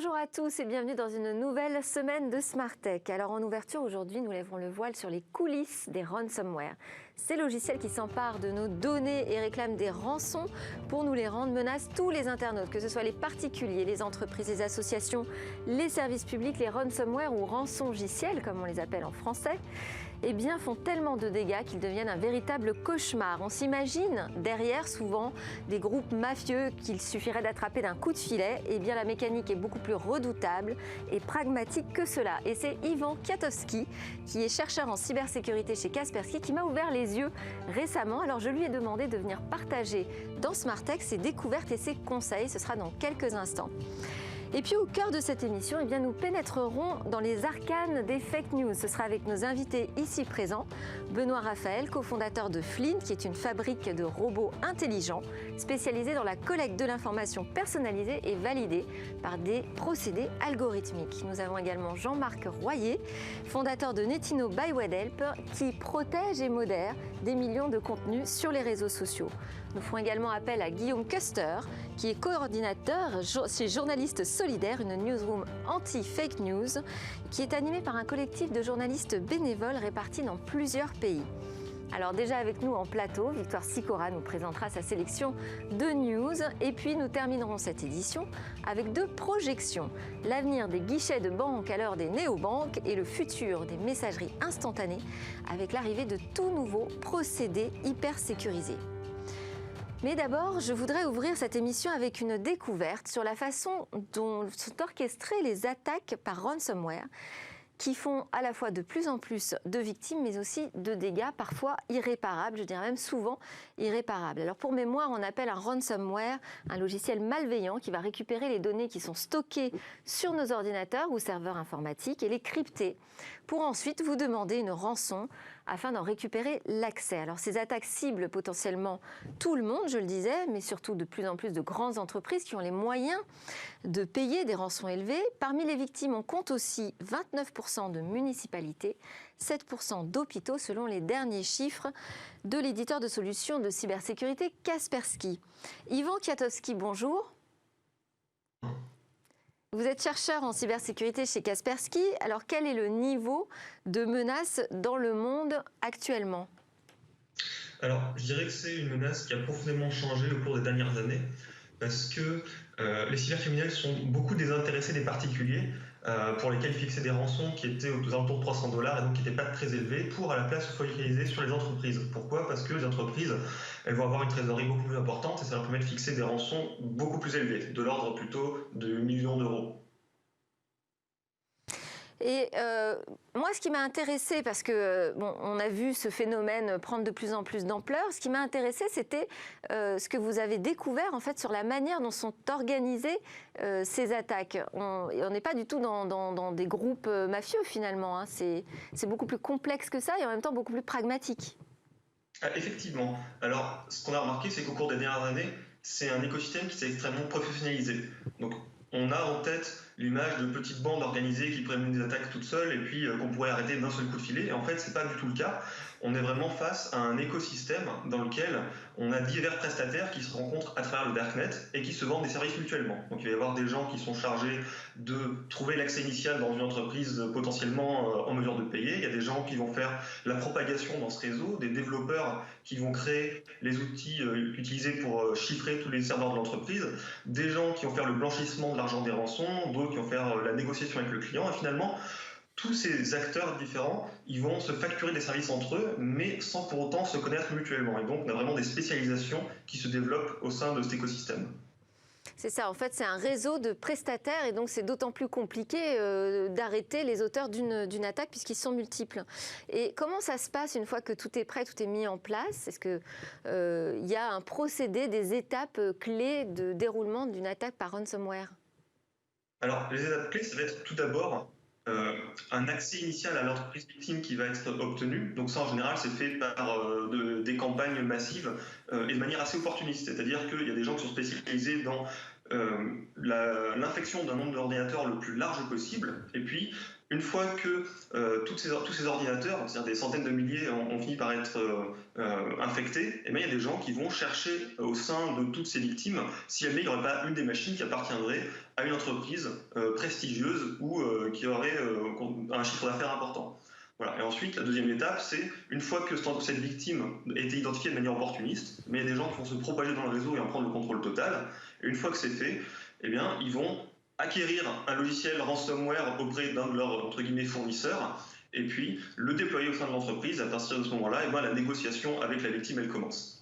Bonjour à tous et bienvenue dans une nouvelle semaine de Smart Tech. Alors en ouverture aujourd'hui, nous lèverons le voile sur les coulisses des ransomware. Ces logiciels qui s'emparent de nos données et réclament des rançons pour nous les rendre menacent tous les internautes, que ce soit les particuliers, les entreprises, les associations, les services publics, les ransomware ou rançongiciels comme on les appelle en français. Eh bien, font tellement de dégâts qu'ils deviennent un véritable cauchemar. On s'imagine derrière souvent des groupes mafieux qu'il suffirait d'attraper d'un coup de filet. Eh bien, la mécanique est beaucoup plus redoutable et pragmatique que cela. Et c'est Ivan Kwiatkowski, qui est chercheur en cybersécurité chez Kaspersky, qui m'a ouvert les yeux récemment. Alors, je lui ai demandé de venir partager dans Smart Tech ses découvertes et ses conseils. Ce sera dans quelques instants. Et puis au cœur de cette émission, eh bien, nous pénétrerons dans les arcanes des fake news. Ce sera avec nos invités ici présents. Benoît Raphaël, cofondateur de Flint, qui est une fabrique de robots intelligents spécialisée dans la collecte de l'information personnalisée et validée par des procédés algorithmiques. Nous avons également Jean-Marc Royer, fondateur de Netino by Webhelp, qui protège et modère des millions de contenus sur les réseaux sociaux. Nous ferons également appel à Guillaume Custer, qui est coordinateur chez Journalistes Solidaires, une newsroom anti-fake news, qui est animée par un collectif de journalistes bénévoles répartis dans plusieurs pays. Alors déjà avec nous en plateau, Victoire Sikora nous présentera sa sélection de news et puis nous terminerons cette édition avec deux projections. L'avenir des guichets de banque à l'heure des néobanques et le futur des messageries instantanées avec l'arrivée de tout nouveaux procédés hyper sécurisés. Mais d'abord, je voudrais ouvrir cette émission avec une découverte sur la façon dont sont orchestrées les attaques par ransomware qui font à la fois de plus en plus de victimes, mais aussi de dégâts parfois irréparables, je dirais même souvent irréparables. Alors pour mémoire, on appelle un ransomware un logiciel malveillant qui va récupérer les données qui sont stockées sur nos ordinateurs ou serveurs informatiques et les crypter pour ensuite vous demander une rançon afin d'en récupérer l'accès. Alors ces attaques ciblent potentiellement tout le monde, je le disais, mais surtout de plus en plus de grandes entreprises qui ont les moyens de payer des rançons élevées. Parmi les victimes, on compte aussi 29% de municipalités, 7% d'hôpitaux selon les derniers chiffres de l'éditeur de solutions de cybersécurité Kaspersky. Ivan Kwiatkowski, bonjour. Vous êtes chercheur en cybersécurité chez Kaspersky. Alors, quel est le niveau de menace dans le monde actuellement? Alors, je dirais que c'est une menace qui a profondément changé au cours des dernières années parce que les cybercriminels sont beaucoup désintéressés des particuliers pour lesquels fixer des rançons qui étaient aux alentours de 300 $ et donc qui n'étaient pas très élevés pour à la place se focaliser sur les entreprises. Pourquoi? Parce que les entreprises, elles vont avoir une trésorerie beaucoup plus importante et ça leur permet de fixer des rançons beaucoup plus élevées, de l'ordre plutôt de millions d'euros. Et moi, ce qui m'a intéressé, parce que bon, on a vu ce phénomène prendre de plus en plus d'ampleur, ce qui m'a intéressé, c'était ce que vous avez découvert en fait sur la manière dont sont organisées ces attaques. On n'est pas du tout dans des groupes mafieux finalement. Hein. C'est beaucoup plus complexe que ça et en même temps beaucoup plus pragmatique. Ah, effectivement. Alors, ce qu'on a remarqué, c'est qu'au cours des dernières années, c'est un écosystème qui s'est extrêmement professionnalisé. Donc, on a en tête l'image de petites bandes organisées qui pourraient mener des attaques toutes seules et puis qu'on pourrait arrêter d'un seul coup de filet. Et en fait, c'est pas du tout le cas. On est vraiment face à un écosystème dans lequel on a divers prestataires qui se rencontrent à travers le Darknet et qui se vendent des services mutuellement. Donc il va y avoir des gens qui sont chargés de trouver l'accès initial dans une entreprise potentiellement en mesure de payer. Il y a des gens qui vont faire la propagation dans ce réseau, des développeurs qui vont créer les outils utilisés pour chiffrer tous les serveurs de l'entreprise, des gens qui vont faire le blanchissement de l'argent des rançons, d'autres qui vont faire la négociation avec le client. Et finalement, tous ces acteurs différents, ils vont se facturer des services entre eux, mais sans pour autant se connaître mutuellement. Et donc, on a vraiment des spécialisations qui se développent au sein de cet écosystème. C'est ça, en fait, c'est un réseau de prestataires et donc c'est d'autant plus compliqué d'arrêter les auteurs d'une attaque puisqu'ils sont multiples. Et comment ça se passe une fois que tout est prêt, tout est mis en place? Est-ce qu'il y a un procédé, des étapes clés de déroulement d'une attaque par ransomware? Alors, les étapes clés, ça va être tout d'abord un accès initial à l'entreprise victime qui va être obtenu. Donc ça, en général, c'est fait par des campagnes massives et de manière assez opportuniste. C'est-à-dire qu'il y a des gens qui sont spécialisés dans l'infection d'un nombre d'ordinateurs le plus large possible. Et puis, une fois que tous ces ordinateurs, c'est-à-dire des centaines de milliers, ont fini par être infectés, et bien, il y a des gens qui vont chercher au sein de toutes ces victimes si jamais il n'y aurait pas une des machines qui appartiendrait à une entreprise prestigieuse ou qui aurait un chiffre d'affaires important. Voilà. Et ensuite, la deuxième étape, c'est une fois que cette victime a été identifiée de manière opportuniste, mais il y a des gens qui vont se propager dans le réseau et en prendre le contrôle total. Et une fois que c'est fait, eh bien, ils vont acquérir un logiciel ransomware auprès d'un de leurs entre guillemets fournisseurs, et puis le déployer au sein de l'entreprise. À partir de ce moment-là, eh bien, la négociation avec la victime, elle commence.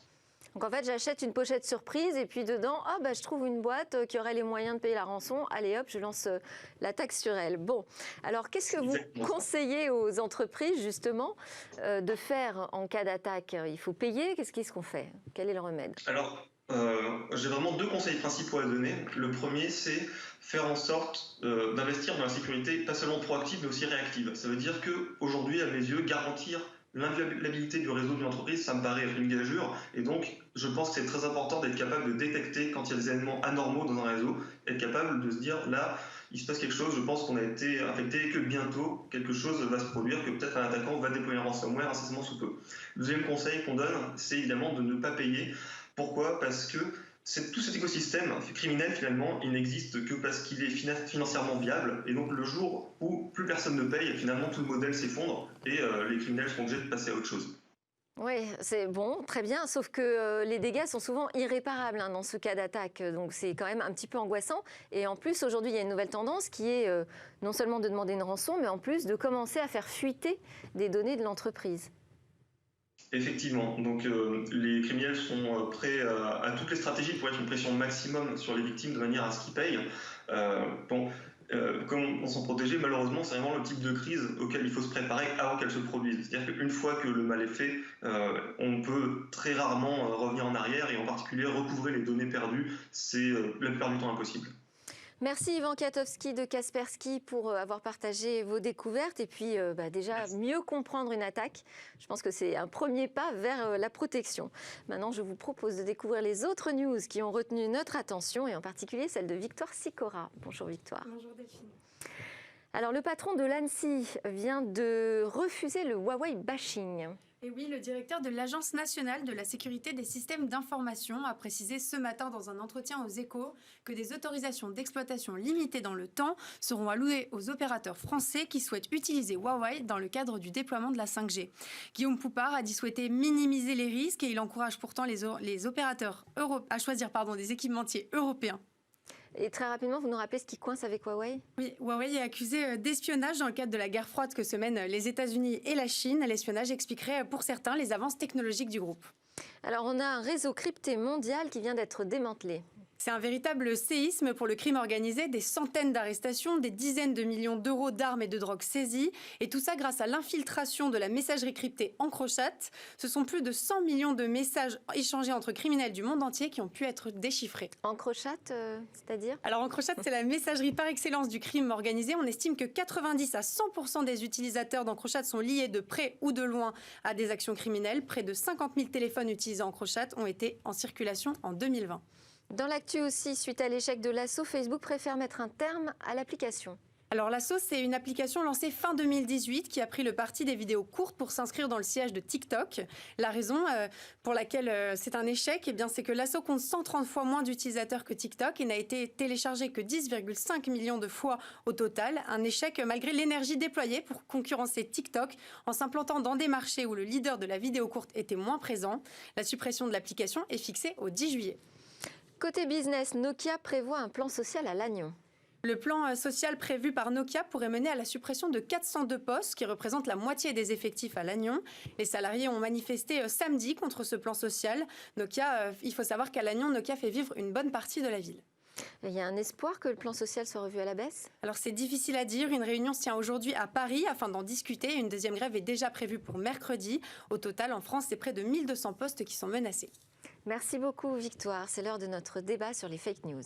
Donc en fait, j'achète une pochette surprise et puis dedans, je trouve une boîte qui aurait les moyens de payer la rançon. Allez hop, je lance la taxe sur elle. Bon, alors qu'est-ce que vous conseillez aux entreprises justement de faire en cas d'attaque? Il faut payer, qu'est-ce qu'on fait? Quel est le remède? Alors, j'ai vraiment deux conseils principaux à donner. Le premier, c'est faire en sorte d'investir dans la sécurité, pas seulement proactive, mais aussi réactive. Ça veut dire qu'aujourd'hui, à mes yeux, garantir l'inviolabilité du réseau d'une entreprise, ça me paraît être une gageure. Et donc, je pense que c'est très important d'être capable de détecter quand il y a des éléments anormaux dans un réseau, être capable de se dire, là, il se passe quelque chose, je pense qu'on a été infecté et que bientôt, quelque chose va se produire, que peut-être un attaquant va déployer un ransomware incessamment sous peu. Le deuxième conseil qu'on donne, c'est évidemment de ne pas payer. Pourquoi? Parce que tout cet écosystème criminel, finalement, il n'existe que parce qu'il est financièrement viable. Et donc, le jour où plus personne ne paye, finalement, tout le modèle s'effondre et les criminels sont obligés de passer à autre chose. Oui, c'est bon, très bien, sauf que les dégâts sont souvent irréparables dans ce cas d'attaque, donc c'est quand même un petit peu angoissant. Et en plus, aujourd'hui, il y a une nouvelle tendance qui est non seulement de demander une rançon, mais en plus de commencer à faire fuiter des données de l'entreprise. Effectivement, donc les criminels sont prêts à toutes les stratégies pour mettre une pression maximum sur les victimes de manière à ce qu'ils payent. Comment s'en protéger? Malheureusement, c'est vraiment le type de crise auquel il faut se préparer avant qu'elle se produise. C'est-à-dire qu'une fois que le mal est fait, on peut très rarement revenir en arrière et en particulier recouvrer les données perdues. C'est la plupart du temps impossible. Merci Yvan Katowski de Kaspersky pour avoir partagé vos découvertes et puis déjà mieux comprendre une attaque. Je pense que c'est un premier pas vers la protection. Maintenant, je vous propose de découvrir les autres news qui ont retenu notre attention et en particulier celle de Victoire Sicora. Bonjour Victoire. Bonjour Delphine. Alors le patron de l'ANSSI vient de refuser le Huawei bashing. Et oui, le directeur de l'Agence nationale de la sécurité des systèmes d'information a précisé ce matin dans un entretien aux Échos que des autorisations d'exploitation limitées dans le temps seront allouées aux opérateurs français qui souhaitent utiliser Huawei dans le cadre du déploiement de la 5G. Guillaume Poupard a dit souhaiter minimiser les risques et il encourage pourtant les opérateurs à choisir des équipementiers européens. Et très rapidement, vous nous rappelez ce qui coince avec Huawei? Oui, Huawei est accusé d'espionnage dans le cadre de la guerre froide que se mènent les États-Unis et la Chine. L'espionnage expliquerait pour certains les avances technologiques du groupe. Alors on a un réseau crypté mondial qui vient d'être démantelé. C'est un véritable séisme pour le crime organisé, des centaines d'arrestations, des dizaines de millions d'euros d'armes et de drogues saisies. Et tout ça grâce à l'infiltration de la messagerie cryptée EncroChat. Ce sont plus de 100 millions de messages échangés entre criminels du monde entier qui ont pu être déchiffrés. EncroChat, c'est-à-dire? Alors EncroChat, c'est la messagerie par excellence du crime organisé. On estime que 90 à 100% des utilisateurs d'EncroChat sont liés de près ou de loin à des actions criminelles. Près de 50 000 téléphones utilisés EncroChat ont été en circulation en 2020. Dans l'actu aussi, suite à l'échec de l'assaut, Facebook préfère mettre un terme à l'application. Alors l'assaut, c'est une application lancée fin 2018 qui a pris le parti des vidéos courtes pour s'inscrire dans le sillage de TikTok. La raison pour laquelle c'est un échec, c'est que l'assaut compte 130 fois moins d'utilisateurs que TikTok et n'a été téléchargé que 10,5 millions de fois au total. Un échec malgré l'énergie déployée pour concurrencer TikTok en s'implantant dans des marchés où le leader de la vidéo courte était moins présent. La suppression de l'application est fixée au 10 juillet. Côté business, Nokia prévoit un plan social à Lannion. Le plan social prévu par Nokia pourrait mener à la suppression de 402 postes, qui représentent la moitié des effectifs à Lannion. Les salariés ont manifesté samedi contre ce plan social. Nokia, il faut savoir qu'à Lannion, Nokia fait vivre une bonne partie de la ville. Il y a un espoir que le plan social soit revu à la baisse? Alors c'est difficile à dire. Une réunion se tient aujourd'hui à Paris afin d'en discuter. Une deuxième grève est déjà prévue pour mercredi. Au total, en France, c'est près de 1200 postes qui sont menacés. Merci beaucoup Victoire. C'est l'heure de notre débat sur les fake news.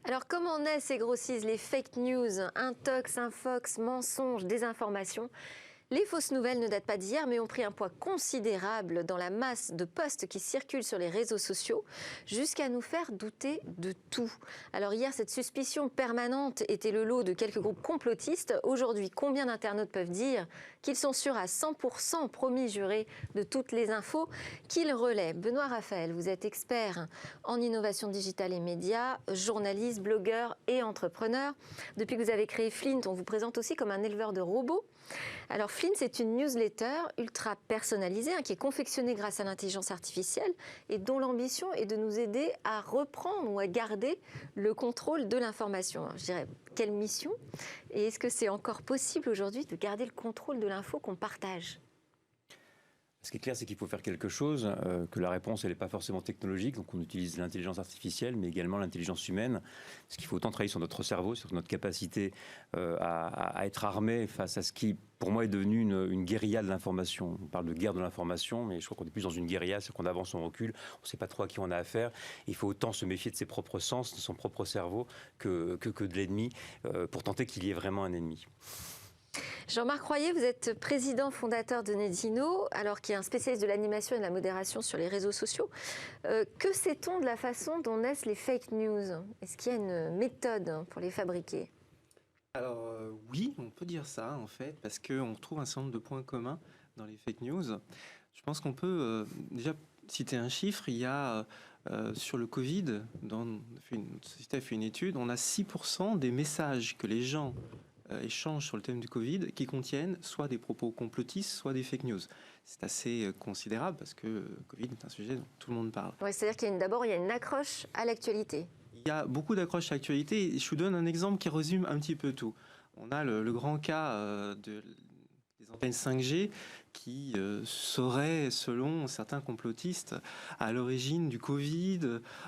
Alors comment naissent et grossissent les fake news, intox, infox, mensonges, désinformation? Les fausses nouvelles ne datent pas d'hier, mais ont pris un poids considérable dans la masse de posts qui circulent sur les réseaux sociaux, jusqu'à nous faire douter de tout. Alors hier, cette suspicion permanente était le lot de quelques groupes complotistes. Aujourd'hui, combien d'internautes peuvent dire qu'ils sont sûrs à 100%, promis jurés, de toutes les infos qu'ils relaient? Benoît Raphaël, vous êtes expert en innovation digitale et médias, journaliste, blogueur et entrepreneur. Depuis que vous avez créé Flint, on vous présente aussi comme un éleveur de robots. Alors Flint, c'est une newsletter ultra personnalisée qui est confectionnée grâce à l'intelligence artificielle et dont l'ambition est de nous aider à reprendre ou à garder le contrôle de l'information. Alors, je dirais, quelle mission? Et est-ce que c'est encore possible aujourd'hui de garder le contrôle de l'info qu'on partage? Ce qui est clair, c'est qu'il faut faire quelque chose, que la réponse, elle n'est pas forcément technologique, donc on utilise l'intelligence artificielle, mais également l'intelligence humaine, parce qu'il faut autant travailler sur notre cerveau, sur notre capacité à être armé face à ce qui, pour moi, est devenu une guérilla de l'information. On parle de guerre de l'information, mais je crois qu'on est plus dans une guérilla, c'est qu'on avance, on recule, on ne sait pas trop à qui on a affaire. Il faut autant se méfier de ses propres sens, de son propre cerveau, que de l'ennemi, pour tenter qu'il y ait vraiment un ennemi. Jean-Marc Royer, vous êtes président fondateur de Nedino, alors qui est un spécialiste de l'animation et de la modération sur les réseaux sociaux. Que sait-on de la façon dont naissent les fake news? Est-ce qu'il y a une méthode pour les fabriquer? Alors oui, on peut dire ça en fait, parce qu'on retrouve un certain nombre de points communs dans les fake news. Je pense qu'on peut déjà citer un chiffre. Il y a sur le Covid, une société a fait une étude, on a 6% des messages que les gens échanges sur le thème du Covid qui contiennent soit des propos complotistes, soit des fake news. C'est assez considérable parce que le Covid est un sujet dont tout le monde parle. Ouais, c'est-à-dire qu'il y a une accroche à l'actualité. Il y a beaucoup d'accroches à l'actualité et je vous donne un exemple qui résume un petit peu tout. On a le grand cas des antennes 5G qui seraient, selon certains complotistes, à l'origine du Covid,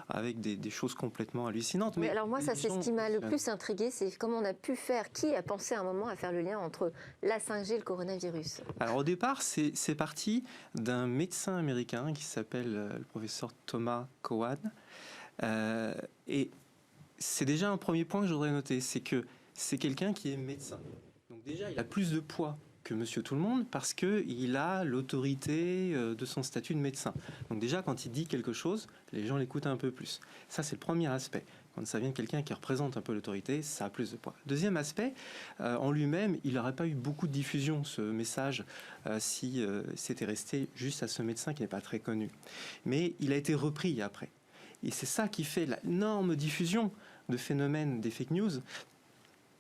avec des choses complètement hallucinantes. Mais alors moi, ça c'est ce qui m'a le plus intrigué, c'est comment on a pu faire, qui a pensé à un moment à faire le lien entre la 5G et le coronavirus? Alors au départ, c'est parti d'un médecin américain qui s'appelle le professeur Thomas Cowan. Et c'est déjà un premier point que je voudrais noter, c'est que c'est quelqu'un qui est médecin. Donc déjà, il a plus de poids que Monsieur Tout-le-Monde parce qu'il a l'autorité de son statut de médecin. Donc déjà, quand il dit quelque chose, les gens l'écoutent un peu plus. Ça, c'est le premier aspect. Quand ça vient de quelqu'un qui représente un peu l'autorité, ça a plus de poids. Deuxième aspect, en lui-même, il n'aurait pas eu beaucoup de diffusion, ce message, si c'était resté juste à ce médecin qui n'est pas très connu. Mais il a été repris après. Et c'est ça qui fait l'énorme diffusion de phénomènes des fake news.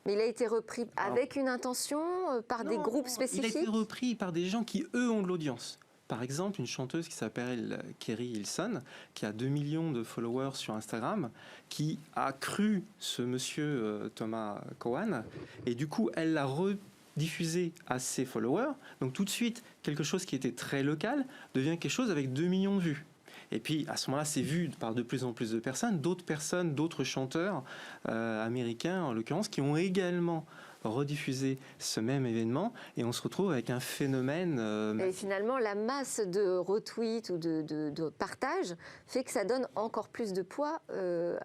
Mais il a été repris avec une intention, par des groupes spécifiques? Il a été repris par des gens qui, eux, ont de l'audience. Par exemple, une chanteuse qui s'appelle Kerry Hilson, qui a 2 millions de followers sur Instagram, qui a cru ce monsieur Thomas Cowan, et du coup, elle l'a rediffusé à ses followers. Donc tout de suite, quelque chose qui était très local devient quelque chose avec 2 millions de vues. Et puis, à ce moment-là, c'est vu par de plus en plus de personnes, d'autres chanteurs américains, en l'occurrence, qui ont également rediffusé ce même événement. Et on se retrouve avec un phénomène... Et finalement, la masse de retweets ou de partages fait que ça donne encore plus de poids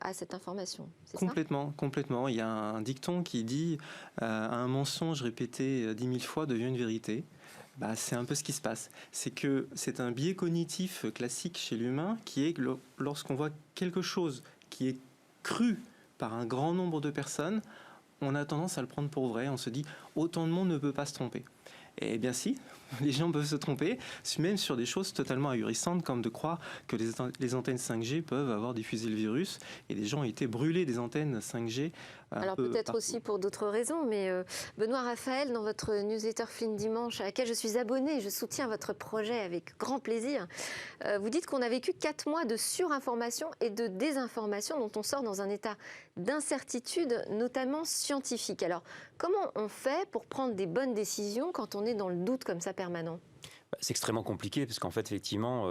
à cette information. Complètement. Il y a un dicton qui dit un mensonge répété 10 000 fois devient une vérité. C'est un peu ce qui se passe. C'est que c'est un biais cognitif classique chez l'humain qui est que lorsqu'on voit quelque chose qui est cru par un grand nombre de personnes, on a tendance à le prendre pour vrai. On se dit autant de monde ne peut pas se tromper. Eh bien si, les gens peuvent se tromper, même sur des choses totalement ahurissantes, comme de croire que les antennes 5G peuvent avoir diffusé le virus, et des gens ont été brûlés des antennes 5G. Alors peut-être aussi pour d'autres raisons, mais Benoît Raphaël, dans votre newsletter Flint Dimanche, à laquelle je suis abonnée, je soutiens votre projet avec grand plaisir, vous dites qu'on a vécu 4 mois de surinformation et de désinformation dont on sort dans un état d'incertitude, notamment scientifique. Alors comment on fait pour prendre des bonnes décisions quand on est dans le doute comme ça permanent? C'est extrêmement compliqué parce qu'en fait, effectivement,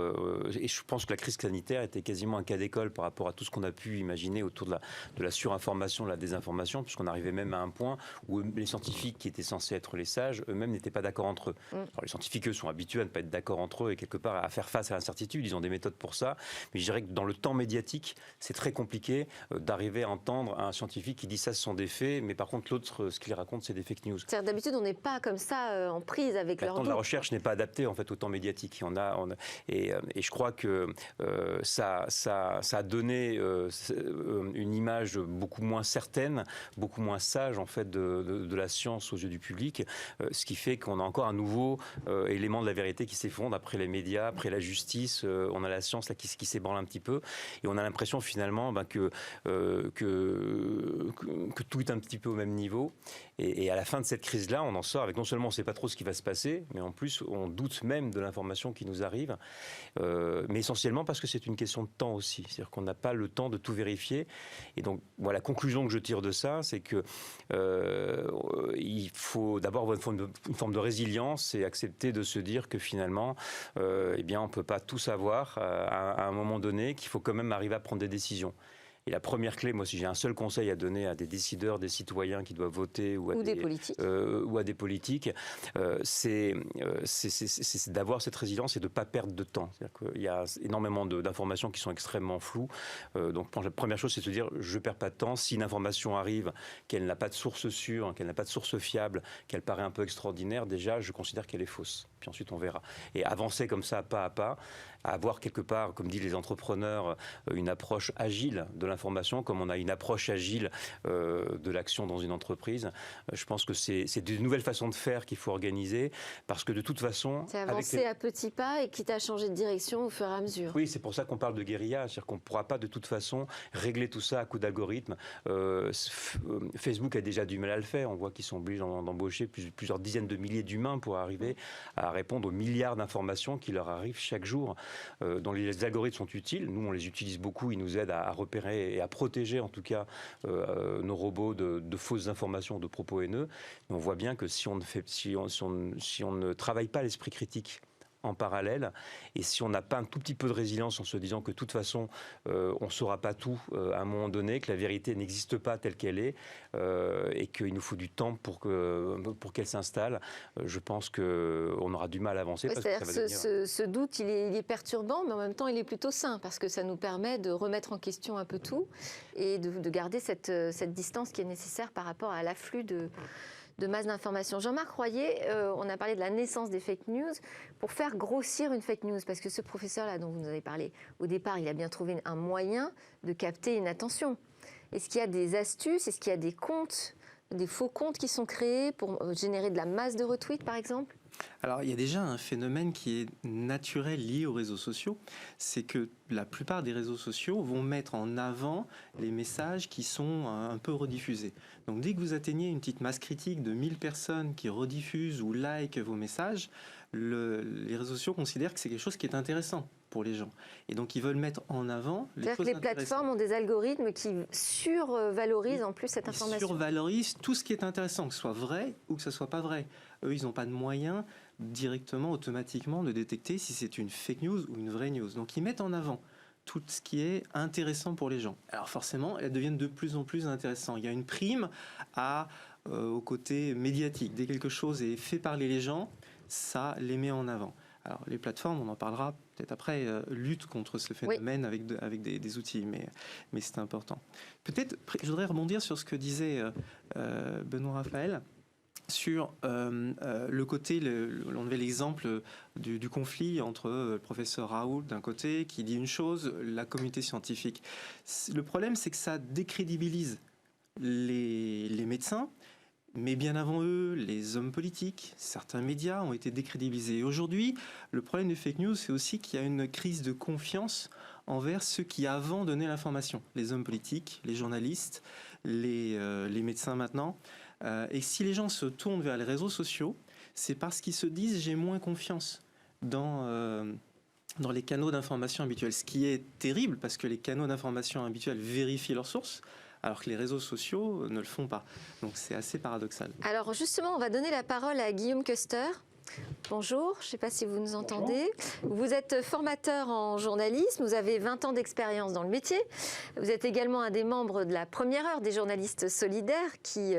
et je pense que la crise sanitaire était quasiment un cas d'école par rapport à tout ce qu'on a pu imaginer autour de la surinformation, de la désinformation, puisqu'on arrivait même à un point où les scientifiques qui étaient censés être les sages, eux-mêmes n'étaient pas d'accord entre eux. Alors, les scientifiques, eux, sont habitués à ne pas être d'accord entre eux et quelque part à faire face à l'incertitude. Ils ont des méthodes pour ça. Mais je dirais que dans le temps médiatique, c'est très compliqué d'arriver à entendre un scientifique qui dit ça, ce sont des faits, mais par contre, l'autre, ce qu'il raconte, c'est des fake news. C'est-à-dire, d'habitude, on n'est pas comme ça en prise avec leur Le temps de doute. la recherche n'est pas adapté en fait au temps médiatique. Et je crois que ça a donné une image beaucoup moins certaine, beaucoup moins sage en fait de la science aux yeux du public, ce qui fait qu'on a encore un nouveau élément de la vérité qui s'effondre après les médias, après la justice. On a la science là qui s'ébranle un petit peu, et on a l'impression finalement que tout est un petit peu au même niveau. Et à la fin de cette crise-là, on en sort avec non seulement on ne sait pas trop ce qui va se passer, mais en plus on doute même de l'information qui nous arrive, mais essentiellement parce que c'est une question de temps aussi. C'est-à-dire qu'on n'a pas le temps de tout vérifier. Et donc, voilà, la conclusion que je tire de ça, c'est que il faut d'abord avoir une forme de résilience et accepter de se dire que finalement, eh bien, on ne peut pas tout savoir à un moment donné, qu'il faut quand même arriver à prendre des décisions. Et la première clé, moi, si j'ai un seul conseil à donner à des décideurs, des citoyens qui doivent voter ou à des politiques, c'est d'avoir cette résilience et de ne pas perdre de temps. C'est-à-dire qu'il y a énormément d'informations qui sont extrêmement floues. Donc, la première chose, c'est de se dire, je ne perds pas de temps. Si une information arrive, qu'elle n'a pas de source sûre, qu'elle n'a pas de source fiable, qu'elle paraît un peu extraordinaire, déjà, je considère qu'elle est fausse. Puis ensuite, on verra. Et avancer comme ça, pas à pas, à avoir quelque part, comme disent les entrepreneurs, une approche agile de l'information, comme on a une approche agile de l'action dans une entreprise. Je pense que c'est de nouvelles façons de faire qu'il faut organiser, parce que de toute façon... C'est avancer à petits pas et quitte à changer de direction au fur et à mesure. Oui, c'est pour ça qu'on parle de guérilla, c'est-à-dire qu'on ne pourra pas de toute façon régler tout ça à coup d'algorithme. Facebook a déjà du mal à le faire, on voit qu'ils sont obligés d'embaucher plusieurs dizaines de milliers d'humains pour arriver à répondre aux milliards d'informations qui leur arrivent chaque jour, dont les algorithmes sont utiles. Nous, on les utilise beaucoup, ils nous aident à repérer et à protéger en tout cas nos robots de fausses informations, de propos haineux. Mais on voit bien que si on ne travaille pas l'esprit critique en parallèle, et si on n'a pas un tout petit peu de résilience en se disant que de toute façon on ne saura pas tout à un moment donné, que la vérité n'existe pas telle qu'elle est, et qu'il nous faut du temps pour qu'elle s'installe, je pense qu'on aura du mal à avancer. Ouais, c'est-à-dire que ce doute, il est perturbant, mais en même temps il est plutôt sain, parce que ça nous permet de remettre en question un peu tout et de garder cette distance qui est nécessaire par rapport à l'afflux de masse d'informations. Jean-Marc Royer, on a parlé de la naissance des fake news. Pour faire grossir une fake news, parce que ce professeur-là dont vous nous avez parlé, au départ, il a bien trouvé un moyen de capter une attention. Est-ce qu'il y a des astuces? Est-ce qu'il y a des comptes, des faux comptes qui sont créés pour générer de la masse de retweets, par exemple? Alors, il y a déjà un phénomène qui est naturel lié aux réseaux sociaux, c'est que la plupart des réseaux sociaux vont mettre en avant les messages qui sont un peu rediffusés. Donc, dès que vous atteignez une petite masse critique de 1000 personnes qui rediffusent ou likent vos messages, les réseaux sociaux considèrent que c'est quelque chose qui est intéressant pour les gens. Et donc, ils veulent mettre en avant les choses intéressantes. C'est-à-dire que les plateformes ont des algorithmes qui survalorisent en plus cette information. Ils survalorisent tout ce qui est intéressant, que ce soit vrai ou que ce ne soit pas vrai. Eux, ils n'ont pas de moyens directement, automatiquement, de détecter si c'est une fake news ou une vraie news. Donc, ils mettent en avant tout ce qui est intéressant pour les gens. Alors forcément, elles deviennent de plus en plus intéressantes. Il y a une prime au côté médiatique. Dès que quelque chose est fait parler les gens, ça les met en avant. Alors les plateformes, on en parlera peut-être après, luttent contre ce phénomène avec des outils, mais c'est important. Peut-être, je voudrais rebondir sur ce que disait Benoît Raphaël, sur le côté, on avait l'exemple du conflit entre le professeur Raoult d'un côté qui dit une chose, la communauté scientifique. Le problème, c'est que ça décrédibilise les médecins, mais bien avant eux, les hommes politiques, certains médias ont été décrédibilisés. Et aujourd'hui, le problème des fake news, c'est aussi qu'il y a une crise de confiance envers ceux qui avant donnaient l'information. Les hommes politiques, les journalistes, les médecins maintenant. Et si les gens se tournent vers les réseaux sociaux, c'est parce qu'ils se disent « j'ai moins confiance » dans les canaux d'information habituels. Ce qui est terrible, parce que les canaux d'information habituels vérifient leurs sources, alors que les réseaux sociaux ne le font pas. Donc c'est assez paradoxal. Alors justement, on va donner la parole à Guillaume Köster, Bonjour, je ne sais pas si vous nous entendez. Vous êtes formateur en journalisme, vous avez 20 ans d'expérience dans le métier. Vous êtes également un des membres de la première heure des journalistes solidaires qui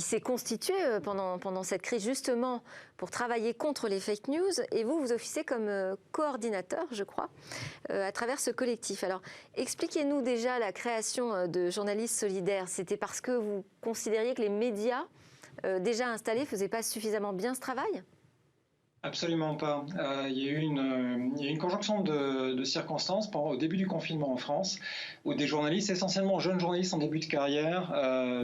s'est constituée pendant cette crise justement pour travailler contre les fake news. Et vous officiez comme coordinateur, je crois, à travers ce collectif. Alors, expliquez-nous déjà la création de journalistes solidaires. C'était parce que vous considériez que les médias déjà installés ne faisaient pas suffisamment bien ce travail ? Absolument pas. Il y a eu une conjonction de circonstances au début du confinement en France, où des journalistes, essentiellement jeunes journalistes en début de carrière,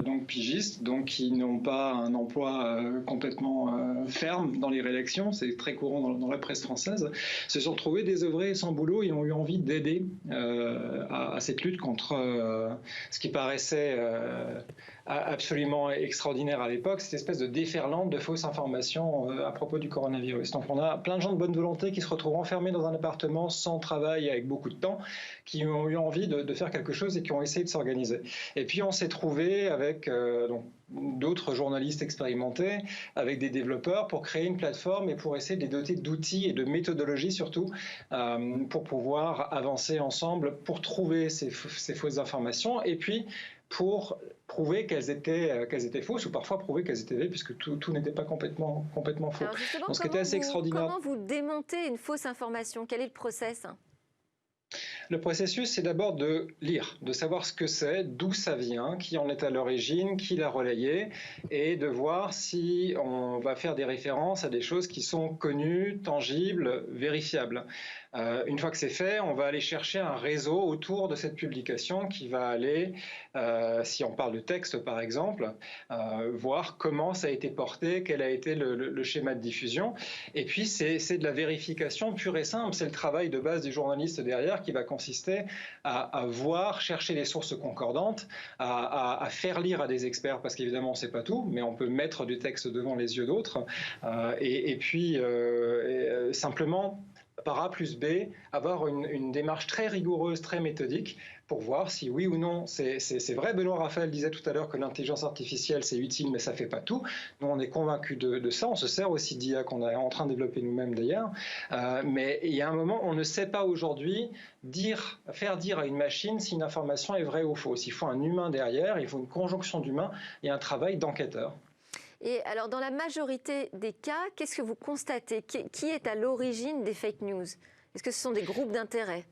donc pigistes, donc qui n'ont pas un emploi complètement ferme dans les rédactions, c'est très courant dans la presse française, se sont retrouvés désœuvrés sans boulot et ont eu envie d'aider à cette lutte contre ce qui paraissait absolument extraordinaire à l'époque, cette espèce de déferlante de fausses informations à propos du coronavirus. Donc on a plein de gens de bonne volonté qui se retrouvent enfermés dans un appartement sans travail, avec beaucoup de temps, qui ont eu envie de faire quelque chose et qui ont essayé de s'organiser. Et puis on s'est trouvé avec d'autres journalistes expérimentés, avec des développeurs, pour créer une plateforme et pour essayer de les doter d'outils et de méthodologies surtout, pour pouvoir avancer ensemble, pour trouver ces fausses informations, et puis pour prouver qu'elles étaient fausses, ou parfois prouver qu'elles étaient vraies, puisque tout n'était pas complètement faux. Alors justement, donc, ce qui était assez extraordinaire. Comment vous démontez une fausse information ? Quel est le process ? Le processus, c'est d'abord de lire, de savoir ce que c'est, d'où ça vient, qui en est à l'origine, qui l'a relayé, et de voir si on va faire des références à des choses qui sont connues, tangibles, vérifiables. Une fois que c'est fait, on va aller chercher un réseau autour de cette publication qui va aller, si on parle de texte par exemple, voir comment ça a été porté, quel a été le schéma de diffusion. Et puis c'est de la vérification pure et simple, c'est le travail de base du journaliste derrière qui va consister à voir, chercher les sources concordantes, à faire lire à des experts, parce qu'évidemment on ne sait pas tout, mais on peut mettre du texte devant les yeux d'autres, et puis simplement par A plus B, avoir une démarche très rigoureuse, très méthodique, pour voir si oui ou non c'est vrai. Benoît Raphaël disait tout à l'heure que l'intelligence artificielle c'est utile, mais ça ne fait pas tout. Nous on est convaincus de ça, on se sert aussi d'IA qu'on est en train de développer nous-mêmes d'ailleurs, mais il y a un moment on ne sait pas aujourd'hui faire dire à une machine si une information est vraie ou fausse. Il faut un humain derrière, il faut une conjonction d'humains et un travail d'enquêteur. Et alors, dans la majorité des cas, qu'est-ce que vous constatez ? Qui est à l'origine des fake news ? Est-ce que ce sont des groupes d'intérêt ?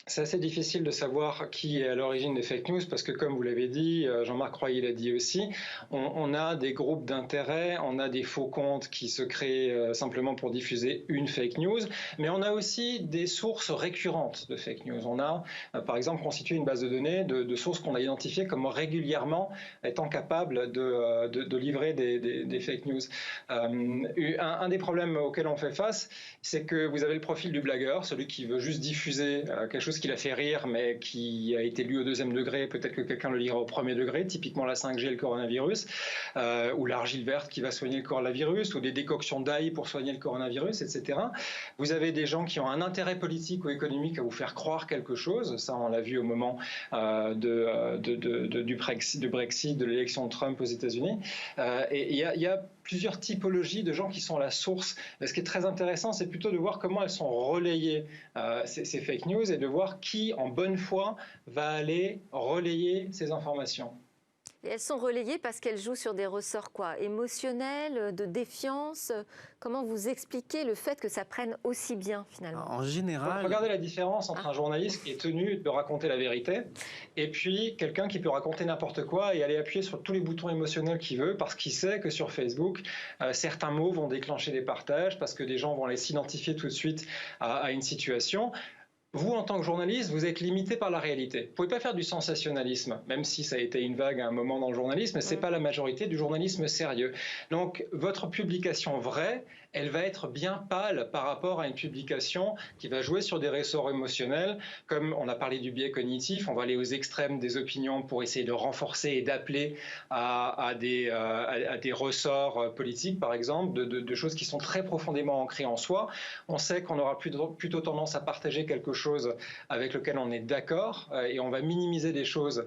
C'est assez difficile de savoir qui est à l'origine des fake news parce que, comme vous l'avez dit, Jean-Marc Royer l'a dit aussi, on a des groupes d'intérêt, on a des faux comptes qui se créent simplement pour diffuser une fake news, mais on a aussi des sources récurrentes de fake news. On a, par exemple, constitué une base de données de sources qu'on a identifiées comme régulièrement étant capables de livrer des fake news. Un des problèmes auxquels on fait face, c'est que vous avez le profil du blagueur, celui qui veut juste diffuser quelque chose qui l'a fait rire, mais qui a été lu au deuxième degré, peut-être que quelqu'un le lira au premier degré, typiquement la 5G et le coronavirus, ou l'argile verte qui va soigner le coronavirus, ou des décoctions d'ail pour soigner le coronavirus, etc. Vous avez des gens qui ont un intérêt politique ou économique à vous faire croire quelque chose, ça on l'a vu au moment du Brexit, de l'élection de Trump aux États-Unis, et il y a plusieurs typologies de gens qui sont à la source. Ce qui est très intéressant, c'est plutôt de voir comment elles sont relayées, ces fake news, et de voir qui, en bonne foi, va aller relayer ces informations. Et elles sont relayées parce qu'elles jouent sur des ressorts émotionnels, de défiance. Comment vous expliquez le fait que ça prenne aussi bien, finalement ? En général... Regardez la différence entre un journaliste qui est tenu de raconter la vérité et puis quelqu'un qui peut raconter n'importe quoi et aller appuyer sur tous les boutons émotionnels qu'il veut parce qu'il sait que sur Facebook, certains mots vont déclencher des partages parce que des gens vont aller s'identifier tout de suite à une situation. Vous, en tant que journaliste, vous êtes limité par la réalité. Vous ne pouvez pas faire du sensationnalisme, même si ça a été une vague à un moment dans le journalisme, ce n'est pas la majorité du journalisme sérieux. Donc, votre publication vraie, elle va être bien pâle par rapport à une publication qui va jouer sur des ressorts émotionnels. Comme on a parlé du biais cognitif, on va aller aux extrêmes des opinions pour essayer de renforcer et d'appeler à des ressorts politiques, par exemple, de choses qui sont très profondément ancrées en soi. On sait qu'on aura plutôt tendance à partager quelque chose choses avec lesquelles on est d'accord et on va minimiser des choses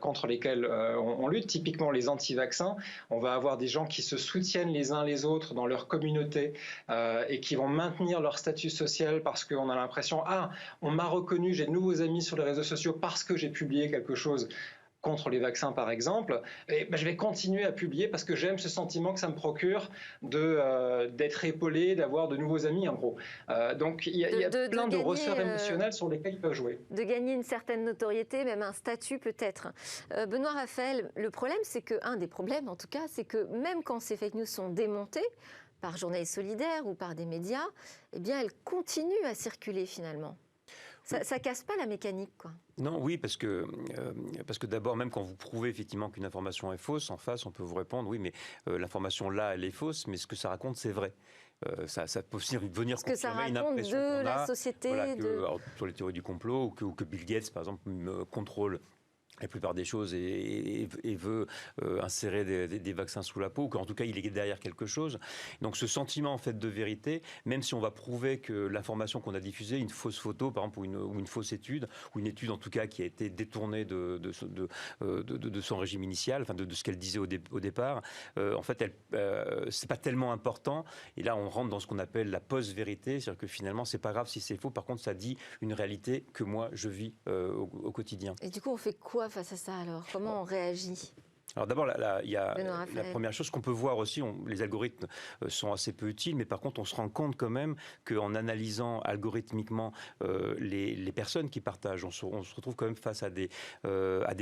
contre lesquelles on lutte. Typiquement les anti-vaccins, on va avoir des gens qui se soutiennent les uns les autres dans leur communauté et qui vont maintenir leur statut social parce qu'on a l'impression « Ah, on m'a reconnu, j'ai de nouveaux amis sur les réseaux sociaux parce que j'ai publié quelque chose ». Contre les vaccins par exemple, et je vais continuer à publier parce que j'aime ce sentiment que ça me procure d'être épaulé, d'avoir de nouveaux amis en gros. Donc il y a plein de ressorts émotionnels sur lesquels ils peuvent jouer. De gagner une certaine notoriété, même un statut peut-être. Benoît Raphaël, le problème c'est que, un des problèmes en tout cas, c'est que même quand ces fake news sont démontées par Journalistes Solidaires ou par des médias, eh bien elles continuent à circuler finalement. Ça casse pas la mécanique, quoi. Non, oui, parce que d'abord, même quand vous prouvez effectivement qu'une information est fausse, en face, on peut vous répondre, oui, mais l'information là, elle est fausse, mais ce que ça raconte, c'est vrai. Ça peut aussi venir confirmer une impression de la société. Voilà, alors, sur les théories du complot, ou que Bill Gates, par exemple, contrôle la plupart des choses et veut insérer des vaccins sous la peau, ou qu'en tout cas il est derrière quelque chose. Donc ce sentiment en fait de vérité, même si on va prouver que l'information qu'on a diffusée, une fausse photo par exemple, ou une fausse étude, ou une étude en tout cas qui a été détournée de son régime initial, enfin de ce qu'elle disait au départ, en fait c'est pas tellement important. Et là on rentre dans ce qu'on appelle la post-vérité, c'est-à-dire que finalement c'est pas grave si c'est faux, par contre ça dit une réalité que moi je vis au quotidien. Et du coup on fait quoi face à ça alors? Comment on réagit? Alors d'abord, il y a la première chose qu'on peut voir aussi, les algorithmes sont assez peu utiles, mais par contre on se rend compte quand même qu'en analysant algorithmiquement les personnes qui partagent, on se retrouve quand même face à des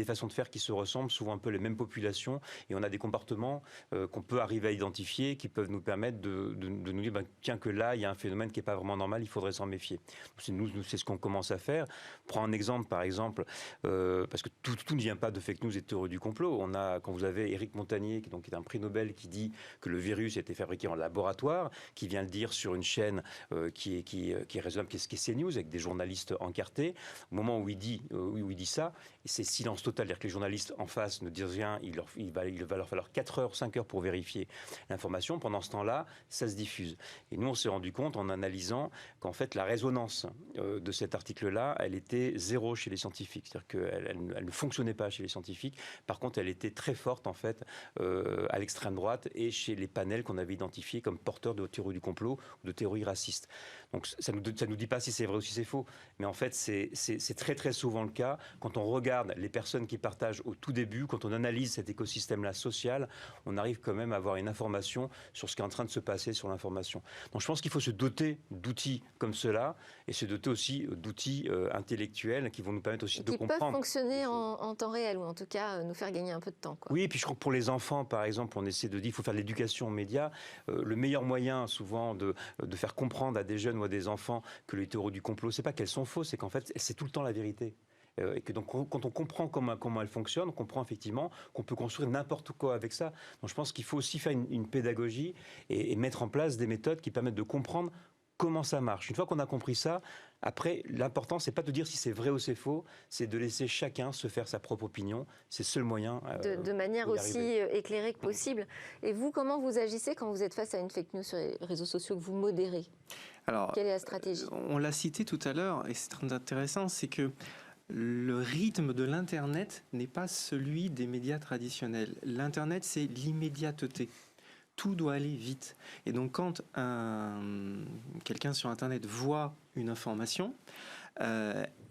façons de faire qui se ressemblent, souvent un peu les mêmes populations, et on a des comportements qu'on peut arriver à identifier, qui peuvent nous permettre de nous dire, tiens, que là il y a un phénomène qui n'est pas vraiment normal, il faudrait s'en méfier. Nous c'est ce qu'on commence à faire. Prends un exemple par exemple, parce que tout ne vient pas de fake news et de théorie du complot. Quand vous avez Éric Montagnier, qui est un prix Nobel, qui dit que le virus a été fabriqué en laboratoire, qui vient le dire sur une chaîne qui est raisonnable, qui est CNews, avec des journalistes encartés, au moment où il dit ça, c'est silence total, c'est-à-dire que les journalistes en face ne disent rien, il va leur falloir 4 heures, 5 heures pour vérifier l'information. Pendant ce temps-là, ça se diffuse. Et nous, on s'est rendu compte en analysant qu'en fait, la résonance de cet article-là, elle était zéro chez les scientifiques. C'est-à-dire qu'elle ne fonctionnait pas chez les scientifiques. Par contre, elle était très forte en fait à l'extrême droite et chez les panels qu'on avait identifiés comme porteurs de théorie du complot ou de théorie raciste. Donc ça nous dit pas si c'est vrai ou si c'est faux, mais en fait c'est très très souvent le cas quand on regarde les personnes qui partagent au tout début, quand on analyse cet écosystème-là social, on arrive quand même à avoir une information sur ce qui est en train de se passer sur l'information. Donc je pense qu'il faut se doter d'outils comme cela et se doter aussi d'outils intellectuels qui vont nous permettre aussi de comprendre. Qui peuvent fonctionner en temps réel ou en tout cas nous faire gagner un peu de temps, quoi. Oui, et puis je crois que pour les enfants, par exemple, on essaie de dire qu'il faut faire de l'éducation aux médias. Le meilleur moyen, souvent, de faire comprendre à des jeunes ou à des enfants que les théories du complot, c'est pas qu'elles sont fausses, c'est qu'en fait, c'est tout le temps la vérité. Et que donc, quand on comprend comment elles fonctionnent, on comprend effectivement qu'on peut construire n'importe quoi avec ça. Donc je pense qu'il faut aussi faire une pédagogie et mettre en place des méthodes qui permettent de comprendre comment ça marche. Une fois qu'on a compris ça, après, l'important, c'est pas de dire si c'est vrai ou c'est faux, c'est de laisser chacun se faire sa propre opinion. C'est le seul moyen. De manière aussi éclairée que possible. Et vous, comment vous agissez quand vous êtes face à une fake news sur les réseaux sociaux que vous modérez? Alors, quelle est la stratégie? On l'a cité tout à l'heure, et c'est très intéressant, c'est que le rythme de l'Internet n'est pas celui des médias traditionnels. L'Internet, c'est l'immédiateté. Tout doit aller vite. Et donc, quand quelqu'un sur Internet voit une information,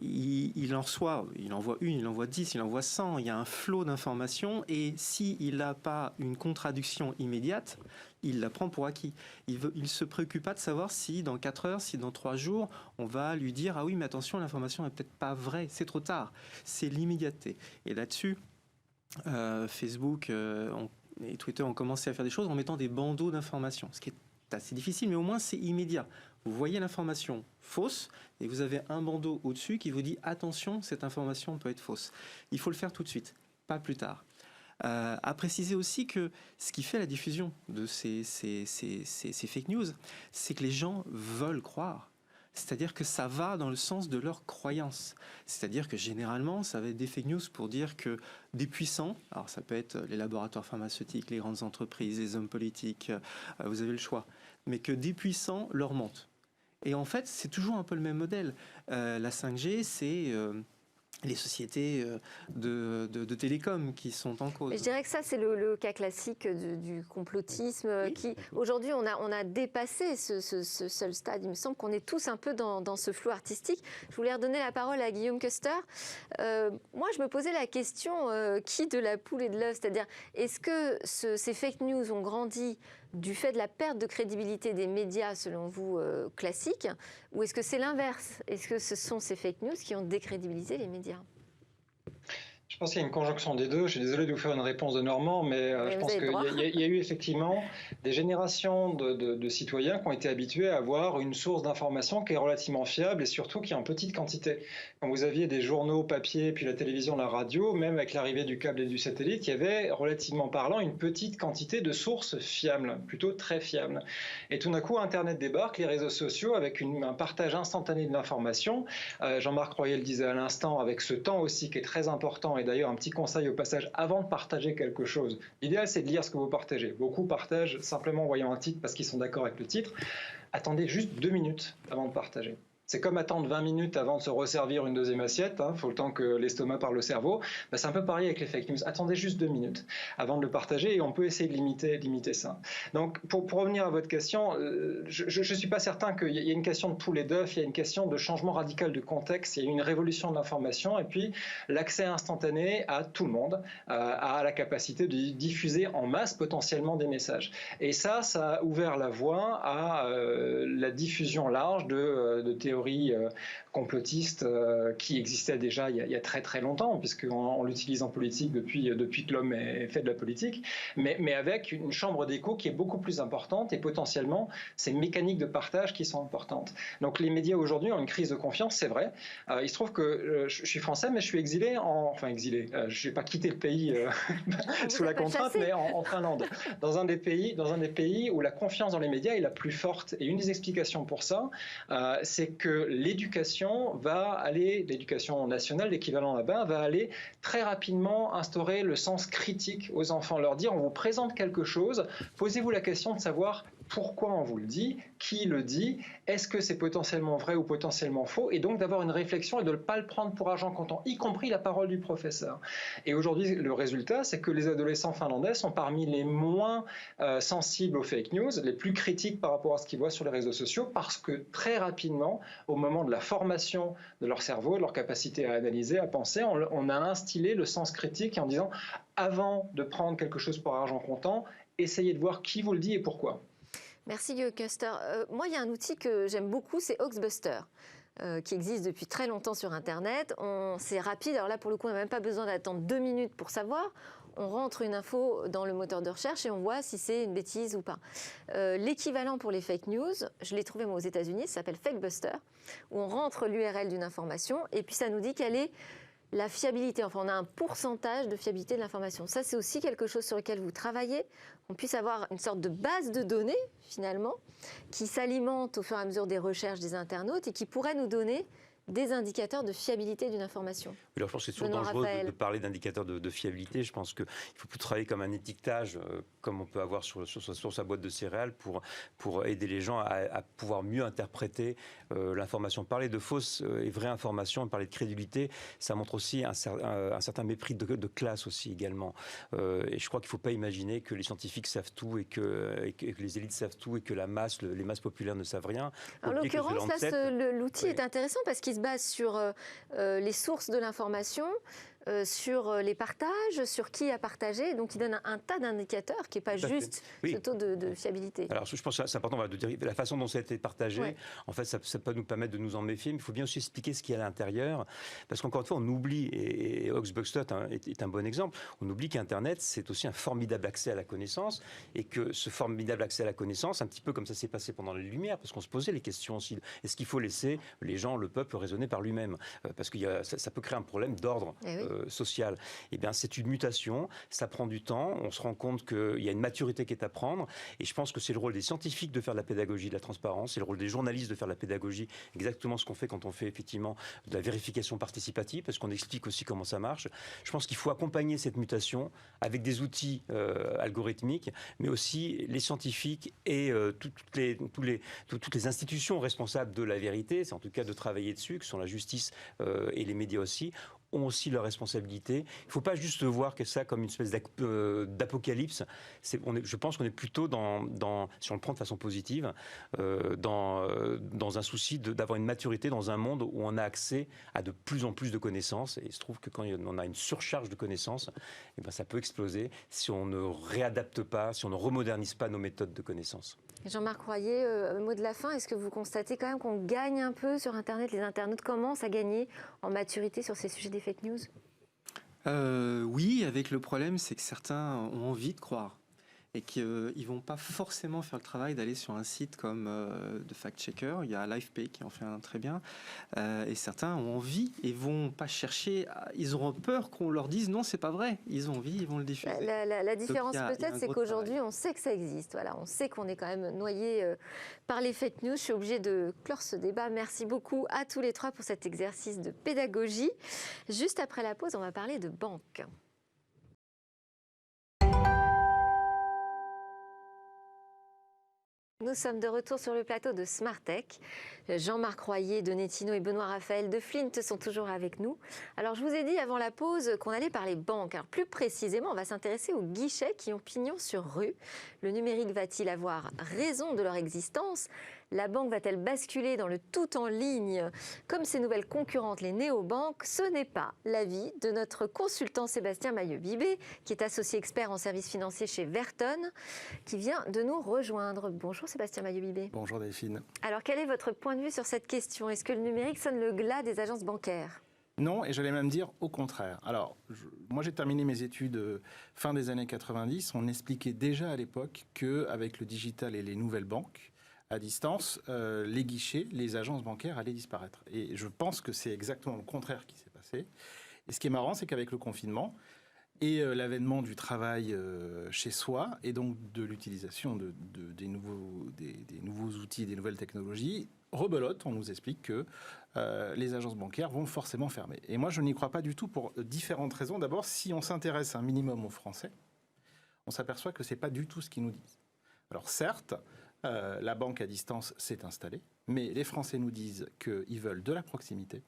il en reçoit, il envoie une, il envoie 10, il envoie 100, il y a un flot d'informations, et s'il n'a pas une contradiction immédiate, il la prend pour acquis. Il ne se préoccupe pas de savoir si dans 4 heures, si dans 3 jours, on va lui dire « Ah oui, mais attention, l'information n'est peut-être pas vraie, c'est trop tard ». C'est l'immédiateté. Et là-dessus, Facebook et Twitter ont commencé à faire des choses en mettant des bandeaux d'informations, ce qui est assez difficile, mais au moins c'est immédiat. Vous voyez l'information fausse et vous avez un bandeau au-dessus qui vous dit « Attention, cette information peut être fausse ». Il faut le faire tout de suite, pas plus tard. À préciser aussi que ce qui fait la diffusion de ces fake news, c'est que les gens veulent croire. C'est-à-dire que ça va dans le sens de leur croyance. C'est-à-dire que généralement, ça va être des fake news pour dire que des puissants, alors ça peut être les laboratoires pharmaceutiques, les grandes entreprises, les hommes politiques, vous avez le choix, mais que des puissants leur mentent. Et en fait, c'est toujours un peu le même modèle. La 5G, c'est les sociétés de télécom qui sont en cause. Mais je dirais que ça, c'est le cas classique du complotisme. Qui aujourd'hui, on a dépassé ce seul stade. Il me semble qu'on est tous un peu dans ce flou artistique. Je voulais redonner la parole à Guillaume Koester. Moi, je me posais la question, qui de la poule et de l'œuf? C'est-à-dire, est-ce que ces fake news ont grandi du fait de la perte de crédibilité des médias, selon vous, classiques, ou est-ce que c'est l'inverse? Est-ce que ce sont ces fake news qui ont décrédibilisé les médias? Je pense qu'il y a une conjonction des deux. Je suis désolé de vous faire une réponse de Normand, mais je pense qu'il y a eu effectivement des générations de citoyens qui ont été habitués à avoir une source d'information qui est relativement fiable et surtout qui est en petite quantité. Quand vous aviez des journaux papier, puis la télévision, la radio, même avec l'arrivée du câble et du satellite, il y avait, relativement parlant, une petite quantité de sources fiables, plutôt très fiables. Et tout d'un coup, Internet débarque, les réseaux sociaux, avec un partage instantané de l'information. Jean-Marc Royer le disait à l'instant, avec ce temps aussi qui est très important. Et d'ailleurs, un petit conseil au passage, avant de partager quelque chose, l'idéal c'est de lire ce que vous partagez. Beaucoup partagent simplement en voyant un titre parce qu'ils sont d'accord avec le titre. Attendez juste 2 minutes avant de partager. C'est comme attendre 20 minutes avant de se resservir une deuxième assiette, il faut le temps que l'estomac parle au cerveau. C'est un peu pareil avec les fake news. Attendez juste 2 minutes avant de le partager et on peut essayer de limiter ça. Donc pour revenir à votre question, je ne suis pas certain qu'il y ait une question de poule et d'œuf, il y a une question de changement radical de contexte, il y a une révolution de l'information et puis l'accès instantané à tout le monde, à la capacité de diffuser en masse potentiellement des messages. Et ça a ouvert la voie à la diffusion large de théories complotiste qui existait déjà il y a très très longtemps, puisqu'on l'utilise en politique depuis que l'homme est fait de la politique, mais avec une chambre d'écho qui est beaucoup plus importante et potentiellement ces mécaniques de partage qui sont importantes. Donc les médias aujourd'hui ont une crise de confiance, c'est vrai. Il se trouve que je suis français, mais je suis exilé, je n'ai pas quitté le pays sous la contrainte, mais en Finlande, dans un des pays où la confiance dans les médias est la plus forte. Et une des explications pour ça, c'est que l'éducation nationale, l'équivalent là-bas, va aller très rapidement instaurer le sens critique aux enfants, leur dire on vous présente quelque chose, posez-vous la question de savoir pourquoi on vous le dit, qui le dit, est-ce que c'est potentiellement vrai ou potentiellement faux, et donc d'avoir une réflexion et de ne pas le prendre pour argent comptant, y compris la parole du professeur. Et aujourd'hui, le résultat, c'est que les adolescents finlandais sont parmi les moins sensibles aux fake news, les plus critiques par rapport à ce qu'ils voient sur les réseaux sociaux, parce que très rapidement, au moment de la formation de leur cerveau, de leur capacité à analyser, à penser, on a instillé le sens critique en disant, avant de prendre quelque chose pour argent comptant, essayez de voir qui vous le dit et pourquoi. Merci Guillaume Koester. Moi, il y a un outil que j'aime beaucoup, c'est Hoaxbuster, qui existe depuis très longtemps sur Internet. C'est rapide, alors là, pour le coup, on n'a même pas besoin d'attendre 2 minutes pour savoir. On rentre une info dans le moteur de recherche et on voit si c'est une bêtise ou pas. L'équivalent pour les fake news, je l'ai trouvé moi aux États-Unis, ça s'appelle Fakebuster, où on rentre l'URL d'une information et puis ça nous dit quelle est la fiabilité. Enfin, on a un pourcentage de fiabilité de l'information. Ça, c'est aussi quelque chose sur lequel vous travaillez. On puisse avoir une sorte de base de données, finalement, qui s'alimente au fur et à mesure des recherches des internautes et qui pourrait nous donner des indicateurs de fiabilité d'une information. Alors, je pense que c'est toujours dangereux de parler d'indicateurs de fiabilité. Je pense qu'il faut plus travailler comme un étiquetage, comme on peut avoir sur sa boîte de céréales, pour aider les gens à pouvoir mieux interpréter l'information. Parler de fausses et vraies informations, parler de crédulité, ça montre aussi un certain mépris de classe aussi également. Et je crois qu'il ne faut pas imaginer que les scientifiques savent tout et que les élites savent tout et que les masses populaires ne savent rien. En l'occurrence, l'outil est intéressant parce qu'il se base sur les sources de l'information, sur les partages, sur qui a partagé. Donc, il donne un tas d'indicateurs qui n'est pas juste ce taux de fiabilité. Alors, je pense que c'est important de dire la façon dont ça a été partagé. En fait, ça peut nous permettre de nous en méfier, mais il faut bien aussi expliquer ce qu'il y a à l'intérieur. Parce qu'encore une fois, on oublie, et Hoaxbuster est un bon exemple, on oublie qu'Internet, c'est aussi un formidable accès à la connaissance, et que ce formidable accès à la connaissance, un petit peu comme ça s'est passé pendant les Lumières, parce qu'on se posait les questions aussi. Est-ce qu'il faut laisser les gens, le peuple, raisonner par lui-même? Parce que ça peut créer un problème d'ordre. sociale. Eh bien, c'est une mutation, ça prend du temps, on se rend compte qu'il y a une maturité qui est à prendre, et je pense que c'est le rôle des scientifiques de faire de la pédagogie, de la transparence, c'est le rôle des journalistes de faire de la pédagogie, exactement ce qu'on fait quand on fait effectivement de la vérification participative, parce qu'on explique aussi comment ça marche. Je pense qu'il faut accompagner cette mutation avec des outils algorithmiques, mais aussi les scientifiques et toutes les institutions responsables de la vérité, c'est en tout cas de travailler dessus, que sont la justice et les médias aussi, ont aussi leurs responsabilités. Il ne faut pas juste voir que ça comme une espèce d'apocalypse. Je pense qu'on est plutôt si on le prend de façon positive, dans un souci d'avoir une maturité dans un monde où on a accès à de plus en plus de connaissances. Et il se trouve que quand on a une surcharge de connaissances, eh ben ça peut exploser si on ne réadapte pas, si on ne remodernise pas nos méthodes de connaissances. Jean-Marc Royer, mot de la fin, est-ce que vous constatez quand même qu'on gagne un peu sur Internet? Les internautes commencent à gagner en maturité sur ces sujets des fake news? Oui, avec le problème, c'est que certains ont envie de croire et qu'ils ne vont pas forcément faire le travail d'aller sur un site comme de fact-checker. Il y a LifePay qui en fait un très bien. Et certains ont envie et vont pas chercher. Ils auront peur qu'on leur dise non, c'est pas vrai. Ils ont envie, ils vont le diffuser. La différence peut-être, c'est qu'aujourd'hui, on sait que ça existe. Voilà, on sait qu'on est quand même noyé par les fake news. Je suis obligée de clore ce débat. Merci beaucoup à tous les trois pour cet exercice de pédagogie. Juste après la pause, on va parler de banque. Nous sommes de retour sur le plateau de Smartech. Jean-Marc Royer de Nettino et Benoît Raphaël de Flint sont toujours avec nous. Alors, je vous ai dit avant la pause qu'on allait parler banque. Alors, plus précisément, on va s'intéresser aux guichets qui ont pignon sur rue. Le numérique va-t-il avoir raison de leur existence? La banque va-t-elle basculer dans le tout en ligne comme ses nouvelles concurrentes, les néobanques? Ce n'est pas l'avis de notre consultant Sébastien Mailleux-Bibé, qui est associé expert en services financiers chez Verton, qui vient de nous rejoindre. Bonjour Sébastien Mailleux-Bibé. Bonjour Delphine. Alors quel est votre point de vue sur cette question? Est-ce que le numérique sonne le glas des agences bancaires? Non, et j'allais même dire au contraire. Alors, moi j'ai terminé mes études fin des années 90. On expliquait déjà à l'époque qu'avec le digital et les nouvelles banques, à distance, les guichets, les agences bancaires allaient disparaître. Et je pense que c'est exactement le contraire qui s'est passé. Et ce qui est marrant, c'est qu'avec le confinement et l'avènement du travail chez soi, et donc de l'utilisation des nouveaux outils, des nouvelles technologies, rebelote, on nous explique que les agences bancaires vont forcément fermer. Et moi, je n'y crois pas du tout pour différentes raisons. D'abord, si on s'intéresse un minimum aux Français, on s'aperçoit que ce n'est pas du tout ce qu'ils nous disent. Alors certes, la banque à distance s'est installée, mais les Français nous disent qu'ils veulent de la proximité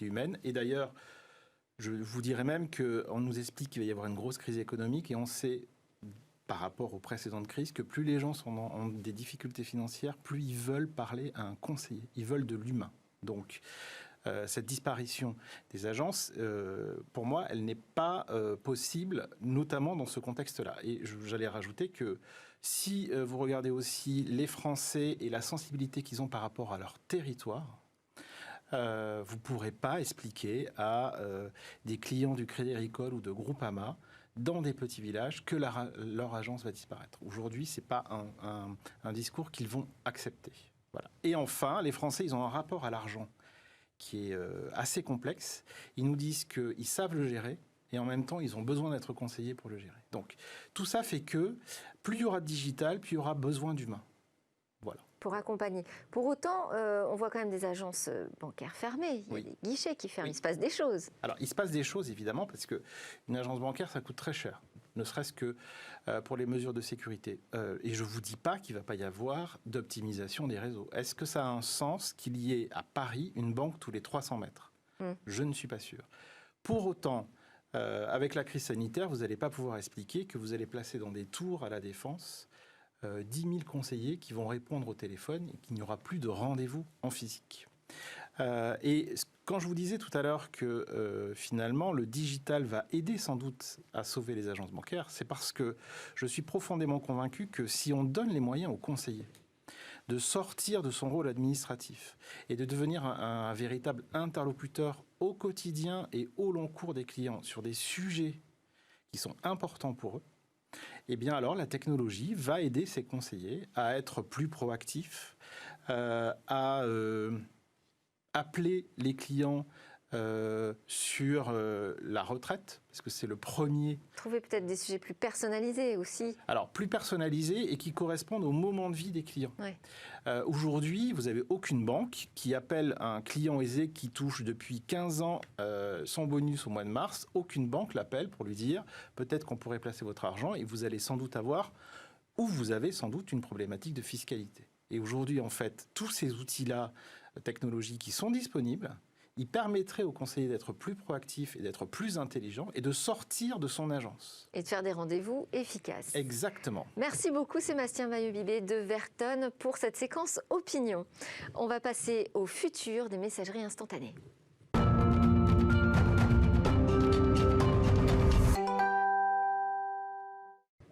humaine. Et d'ailleurs, je vous dirais même qu'on nous explique qu'il va y avoir une grosse crise économique et on sait, par rapport aux précédentes crises, que plus les gens ont des difficultés financières, plus ils veulent parler à un conseiller. Ils veulent de l'humain. Donc, cette disparition des agences, pour moi, elle n'est pas possible, notamment dans ce contexte-là. Et j'allais rajouter que si vous regardez aussi les Français et la sensibilité qu'ils ont par rapport à leur territoire, vous ne pourrez pas expliquer à des clients du Crédit Agricole ou de Groupama dans des petits villages que leur agence va disparaître. Aujourd'hui, ce n'est pas un discours qu'ils vont accepter. Voilà. Et enfin, les Français, ils ont un rapport à l'argent qui est assez complexe. Ils nous disent qu'ils savent le gérer et en même temps, ils ont besoin d'être conseillés pour le gérer. Donc, tout ça fait que plus il y aura de digital, plus il y aura besoin d'humain. Voilà. Pour accompagner. Pour autant, on voit quand même des agences bancaires fermées. Il y a des guichets qui ferment. Oui. Il se passe des choses. Alors, il se passe des choses, évidemment, parce qu'une agence bancaire, ça coûte très cher. Ne serait-ce que pour les mesures de sécurité. Et je ne vous dis pas qu'il ne va pas y avoir d'optimisation des réseaux. Est-ce que ça a un sens qu'il y ait à Paris une banque tous les 300 mètres? Je ne suis pas sûr. Pour autant, avec la crise sanitaire, vous n'allez pas pouvoir expliquer que vous allez placer dans des tours à la Défense 10 000 conseillers qui vont répondre au téléphone et qu'il n'y aura plus de rendez-vous en physique. Et quand je vous disais tout à l'heure que finalement le digital va aider sans doute à sauver les agences bancaires, c'est parce que je suis profondément convaincu que si on donne les moyens aux conseillers de sortir de son rôle administratif et de devenir un véritable interlocuteur au quotidien et au long cours des clients sur des sujets qui sont importants pour eux, eh bien alors la technologie va aider ces conseillers à être plus proactifs, à appeler les clients sur la retraite, parce que c'est le premier. Trouver peut-être des sujets plus personnalisés aussi. Alors, plus personnalisés et qui correspondent au moment de vie des clients. Ouais. Aujourd'hui, vous n'avez aucune banque qui appelle un client aisé qui touche depuis 15 ans son bonus au mois de mars. Aucune banque l'appelle pour lui dire peut-être qu'on pourrait placer votre argent et vous allez sans doute avoir, ou vous avez sans doute une problématique de fiscalité. Et aujourd'hui, en fait, tous ces outils-là technologiques qui sont disponibles, il permettrait au conseiller d'être plus proactif et d'être plus intelligent et de sortir de son agence. Et de faire des rendez-vous efficaces. Exactement. Merci beaucoup Sébastien Maillot-Bibé de Verton pour cette séquence opinion. On va passer au futur des messageries instantanées.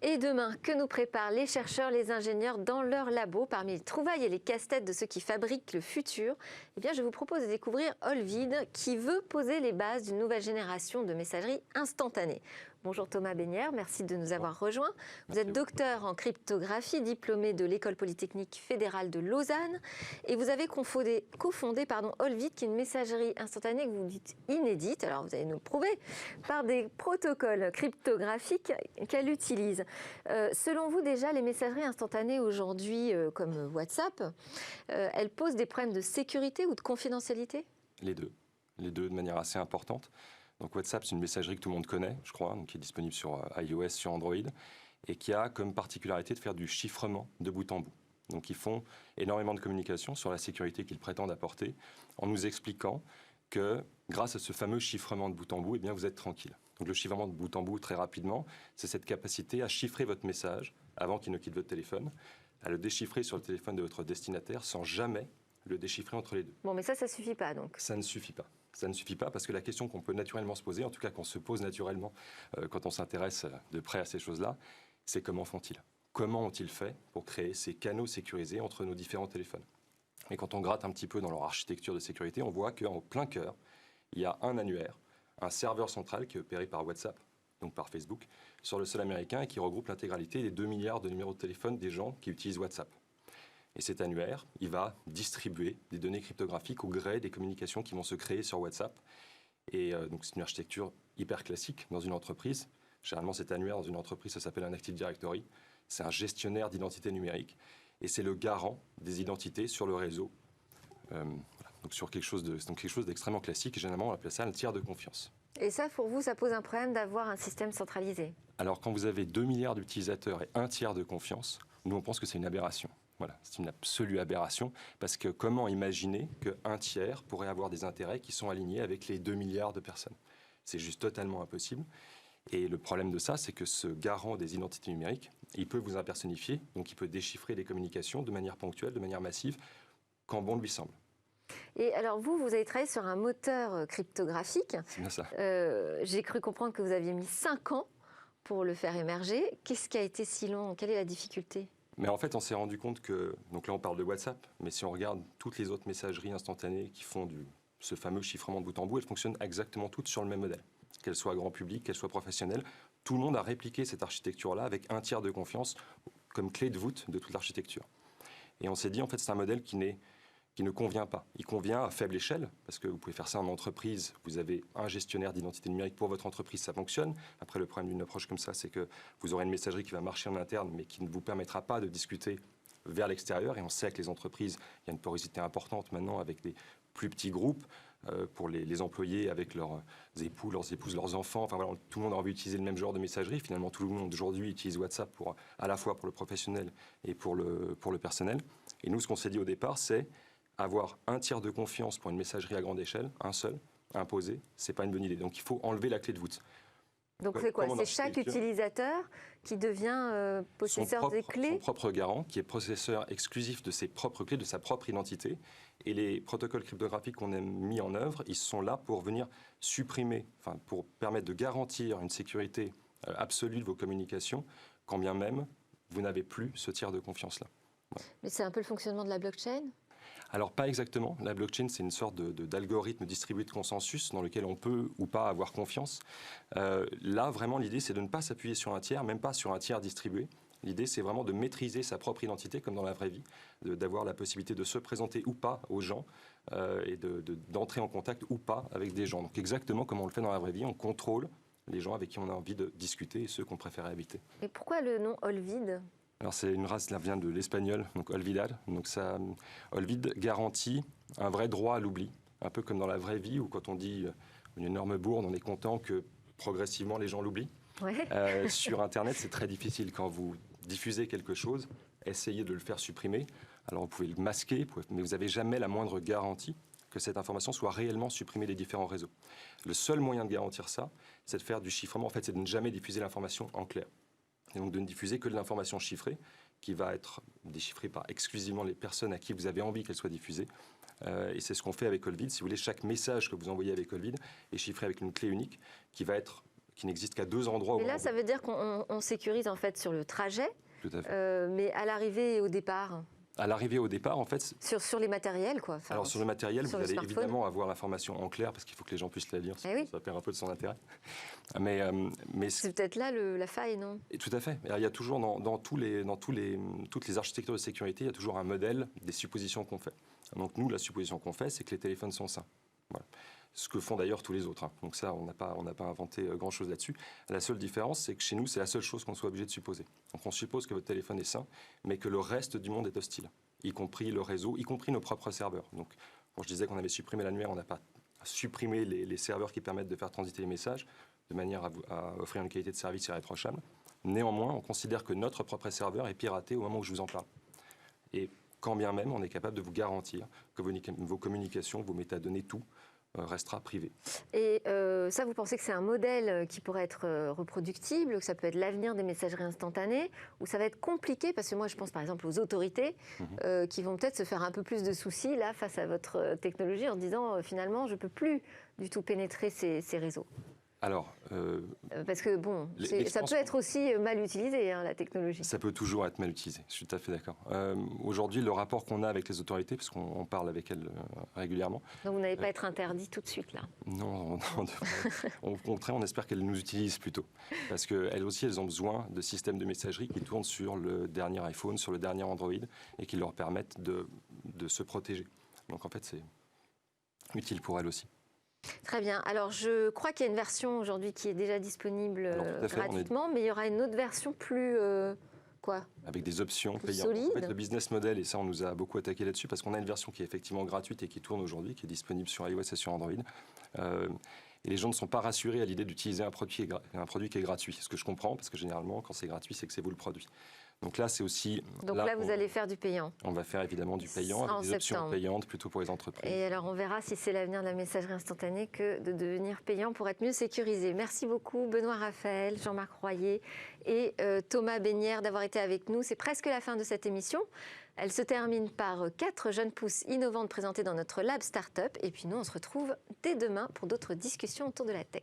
Et demain, que nous préparent les chercheurs, les ingénieurs dans leur labo? Parmi les trouvailles et les casse-têtes de ceux qui fabriquent le futur, eh bien, je vous propose de découvrir Olvid, qui veut poser les bases d'une nouvelle génération de messagerie instantanée. Bonjour Thomas Bénière, merci de nous avoir rejoints. Vous êtes docteur en cryptographie, diplômé de l'École polytechnique fédérale de Lausanne, et vous avez cofondé Olvid, qui est une messagerie instantanée que vous dites inédite, alors vous allez nous le prouver, par des protocoles cryptographiques qu'elle utilise. Selon vous déjà, les messageries instantanées aujourd'hui, comme WhatsApp, elles posent des problèmes de sécurité ou de confidentialité? Les deux de manière assez importante. Donc WhatsApp, c'est une messagerie que tout le monde connaît, je crois, donc qui est disponible sur iOS, sur Android, et qui a comme particularité de faire du chiffrement de bout en bout. Donc ils font énormément de communication sur la sécurité qu'ils prétendent apporter, en nous expliquant que grâce à ce fameux chiffrement de bout en bout, eh bien, vous êtes tranquille. Donc le chiffrement de bout en bout, très rapidement, c'est cette capacité à chiffrer votre message avant qu'il ne quitte votre téléphone, à le déchiffrer sur le téléphone de votre destinataire sans jamais le déchiffrer entre les deux. Bon, mais ça suffit pas donc. Ça ne suffit pas. Ça ne suffit pas parce que la question qu'on peut naturellement se poser, en tout cas qu'on se pose naturellement quand on s'intéresse de près à ces choses-là, c'est comment font-ils? Comment ont-ils fait pour créer ces canaux sécurisés entre nos différents téléphones? Et quand on gratte un petit peu dans leur architecture de sécurité, on voit qu'en plein cœur, il y a un annuaire, un serveur central qui est opéré par WhatsApp, donc par Facebook, sur le sol américain et qui regroupe l'intégralité des 2 milliards de numéros de téléphone des gens qui utilisent WhatsApp. Et cet annuaire, il va distribuer des données cryptographiques au gré des communications qui vont se créer sur WhatsApp. Et donc c'est une architecture hyper classique dans une entreprise. Généralement, cet annuaire dans une entreprise, ça s'appelle un Active Directory. C'est un gestionnaire d'identité numérique. Et c'est le garant des identités sur le réseau. Voilà. Donc sur quelque chose d'extrêmement classique. Et généralement, on appelle ça un tiers de confiance. Et ça, pour vous, ça pose un problème d'avoir un système centralisé? Alors quand vous avez 2 milliards d'utilisateurs et un tiers de confiance, nous on pense que c'est une aberration. Voilà, c'est une absolue aberration, parce que comment imaginer qu'un tiers pourrait avoir des intérêts qui sont alignés avec les 2 milliards de personnes? C'est juste totalement impossible. Et le problème de ça, c'est que ce garant des identités numériques, il peut vous impersonnifier, donc il peut déchiffrer les communications de manière ponctuelle, de manière massive, quand bon lui semble. Et alors vous avez travaillé sur un moteur cryptographique. C'est bien ça. J'ai cru comprendre que vous aviez mis 5 ans pour le faire émerger. Qu'est-ce qui a été si long? Quelle est la difficulté? Mais en fait, on s'est rendu compte que, donc là on parle de WhatsApp, mais si on regarde toutes les autres messageries instantanées qui font ce fameux chiffrement de bout en bout, elles fonctionnent exactement toutes sur le même modèle. Qu'elles soient grand public, qu'elles soient professionnelles, tout le monde a répliqué cette architecture-là avec un tiers de confiance comme clé de voûte de toute l'architecture. Et on s'est dit, en fait, c'est un modèle qui ne convient pas. Il convient à faible échelle, parce que vous pouvez faire ça en entreprise. Vous avez un gestionnaire d'identité numérique pour votre entreprise, ça fonctionne. Après, le problème d'une approche comme ça, c'est que vous aurez une messagerie qui va marcher en interne, mais qui ne vous permettra pas de discuter vers l'extérieur. Et on sait que les entreprises, il y a une porosité importante maintenant avec des plus petits groupes pour les employés, avec leurs époux, leurs épouses, leurs enfants. Enfin voilà, tout le monde a envie d'utiliser le même genre de messagerie. Finalement, tout le monde aujourd'hui utilise WhatsApp à la fois pour le professionnel et pour le personnel. Et nous, ce qu'on s'est dit au départ, c'est avoir un tiers de confiance pour une messagerie à grande échelle, un seul, imposé, c'est pas une bonne idée. Donc il faut enlever la clé de voûte. Donc c'est quoi? C'est chaque utilisateur qui devient possesseur des clés? Son propre garant, qui est possesseur exclusif de ses propres clés, de sa propre identité. Et les protocoles cryptographiques qu'on a mis en œuvre, ils sont là pour venir supprimer, pour permettre de garantir une sécurité absolue de vos communications, quand bien même vous n'avez plus ce tiers de confiance-là. Voilà. Mais c'est un peu le fonctionnement de la blockchain? Alors pas exactement. La blockchain, c'est une sorte d'algorithme distribué de consensus dans lequel on peut ou pas avoir confiance. Là, vraiment, l'idée, c'est de ne pas s'appuyer sur un tiers, même pas sur un tiers distribué. L'idée, c'est vraiment de maîtriser sa propre identité, comme dans la vraie vie, d'avoir la possibilité de se présenter ou pas aux gens et d'entrer en contact ou pas avec des gens. Donc exactement comme on le fait dans la vraie vie, on contrôle les gens avec qui on a envie de discuter et ceux qu'on préfère éviter. Et pourquoi le nom Olvid? Alors c'est une race, ça vient de l'espagnol, donc olvidar. Donc ça, Olvid garantit un vrai droit à l'oubli, un peu comme dans la vraie vie où quand on dit une énorme bourde, on est content que progressivement les gens l'oublient. Ouais. Sur Internet, c'est très difficile quand vous diffusez quelque chose, essayez de le faire supprimer. Alors vous pouvez le masquer, mais vous n'avez jamais la moindre garantie que cette information soit réellement supprimée des différents réseaux. Le seul moyen de garantir ça, c'est de faire du chiffrement. En fait, c'est de ne jamais diffuser l'information en clair. Et donc de ne diffuser que de l'information chiffrée, qui va être déchiffrée par exclusivement les personnes à qui vous avez envie qu'elle soit diffusée. Et c'est ce qu'on fait avec Olvid. Si vous voulez, chaque message que vous envoyez avec Olvid est chiffré avec une clé unique qui n'existe qu'à 2 endroits. Et là, ça veut dire qu'on sécurise en fait sur le trajet, Tout à fait. mais à l'arrivée et au départ. À l'arrivée au départ, en fait... Sur les matériels, quoi. Enfin, alors, sur le matériel, sur vous le allez smartphone. évidemment avoir l'information en clair, parce qu'il faut que les gens puissent la lire, Eh oui. ça perd un peu de son intérêt. Mais c'est peut-être là la faille, non? et tout à fait. Alors, il y a toujours, dans toutes les architectures de sécurité, il y a toujours un modèle des suppositions qu'on fait. Donc, nous, la supposition qu'on fait, c'est que les téléphones sont sains. Voilà. Ce que font d'ailleurs tous les autres. Donc ça, on n'a pas inventé grand-chose là-dessus. La seule différence, c'est que chez nous, c'est la seule chose qu'on soit obligé de supposer. Donc on suppose que votre téléphone est sain, mais que le reste du monde est hostile, y compris le réseau, y compris nos propres serveurs. Donc quand je disais qu'on avait supprimé l'annuaire, on n'a pas supprimé les serveurs qui permettent de faire transiter les messages de manière à offrir une qualité de service irréprochable. Néanmoins, on considère que notre propre serveur est piraté au moment où je vous en parle. Et quand bien même, on est capable de vous garantir que vos communications, vos métadonnées, tout, restera privé. Et ça, vous pensez que c'est un modèle qui pourrait être reproductible, que ça peut être l'avenir des messageries instantanées, ou ça va être compliqué? Parce que moi, je pense par exemple aux autorités qui vont peut-être se faire un peu plus de soucis là, face à votre technologie en se disant finalement, je ne peux plus du tout pénétrer ces réseaux. Alors, parce que bon, ça peut être aussi mal utilisé, hein, la technologie. Ça peut toujours être mal utilisé, je suis tout à fait d'accord. Aujourd'hui, le rapport qu'on a avec les autorités, parce qu'on parle avec elles régulièrement... Donc vous n'allez pas être interdit tout de suite, là? Non, au contraire, on espère qu'elles nous utilisent plutôt. Parce qu'elles aussi, elles ont besoin de systèmes de messagerie qui tournent sur le dernier iPhone, sur le dernier Android, et qui leur permettent de se protéger. Donc en fait, c'est utile pour elles aussi. Très bien. Alors, je crois qu'il y a une version aujourd'hui qui est déjà disponible gratuitement, mais il y aura une autre version plus... Avec des options plus payantes. solide. En fait, le business model, et ça, on nous a beaucoup attaqué là-dessus, parce qu'on a une version qui est effectivement gratuite et qui tourne aujourd'hui, qui est disponible sur iOS et sur Android. Et les gens ne sont pas rassurés à l'idée d'utiliser un produit qui est gratuit. Ce que je comprends, parce que généralement, quand c'est gratuit, c'est que c'est vous le produit. Donc là, c'est aussi... Donc là, vous allez faire du payant. On va faire évidemment du payant, avec des options payantes plutôt pour les entreprises. Et alors, on verra si c'est l'avenir de la messagerie instantanée que de devenir payant pour être mieux sécurisé. Merci beaucoup, Benoît Raphaël, Jean-Marc Royer et Thomas Bénière d'avoir été avec nous. C'est presque la fin de cette émission. Elle se termine par 4 jeunes pousses innovantes présentées dans notre Lab Startup. Et puis nous, on se retrouve dès demain pour d'autres discussions autour de la tech.